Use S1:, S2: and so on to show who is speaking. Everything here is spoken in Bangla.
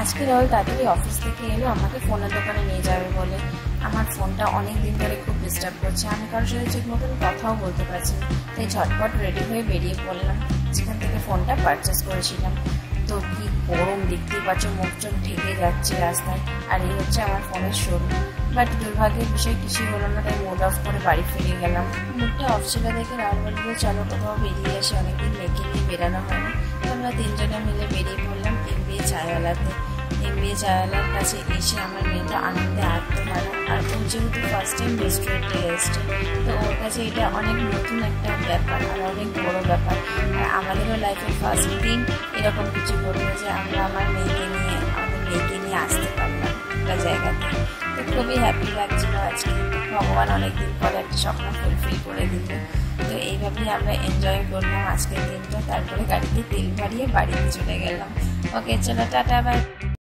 S1: আজকে রাহুল তাড়াতাড়ি অফিস থেকে এলো আমাকে ফোনের দোকানে নিয়ে যাবে বলে। আমার ফোনটা অনেক দিন ধরে খুব ডিস্টার্ব করছে, আমি কারোর সাথে ঠিক মতন কথাও বলতে পারছি না। তাই ঝটপট রেডি হয়ে বেরিয়ে পড়লাম যেখান থেকে ফোনটা পারচেস করেছিলাম। তো কি গরম, দেখতেই পাচ্ছ মুখ চোখ ঢেকে যাচ্ছে রাস্তায়। আর এই হচ্ছে আমার ফোনের শোরুম। বাট দুর্ভাগ্যের বিষয় কিছুই হলো না, তাই মুড অফ করে বাড়ি ফিরে গেলাম। মুডটা অফ ছিল দেখে রাহুল বলল চলো কোথাও বেরিয়ে আসি, অনেকদিন মেয়েকে নিয়ে বেরানো হয়নি। তো আমরা তিনজনে মিলে বেরিয়ে পড়লাম এমবিএ চায়ওয়ালাতে। এমবিএ চায়ওয়ালার কাছে এসে আমার মেয়েটা আনন্দে আত্মহারা। আর ও যেহেতু ফার্স্ট টাইম রেস্টুরেন্টে এসছে, তো ওর কাছে এটা অনেক নতুন একটা ব্যাপার আর অনেক বড় ব্যাপার। আর আমাদেরও লাইফের ফার্স্ট দিন এরকম কিছু ঘটলো যে আমরা আমাদের মেয়েকে নিয়ে আসতে পারলাম একটা জায়গাতে। তো খুবই হ্যাপি লাগছিল আজকে। ভগবান অনেকদিন পরে একটা স্বপ্ন ফুলফিল করে দিল। তো এইভাবেই আমরা এনজয় করলাম আজকের দিনটা। তারপরে গাড়িতে তেল ভরিয়ে বাড়িতে চলে গেলাম। ওকে চলো, টাটা, বাই।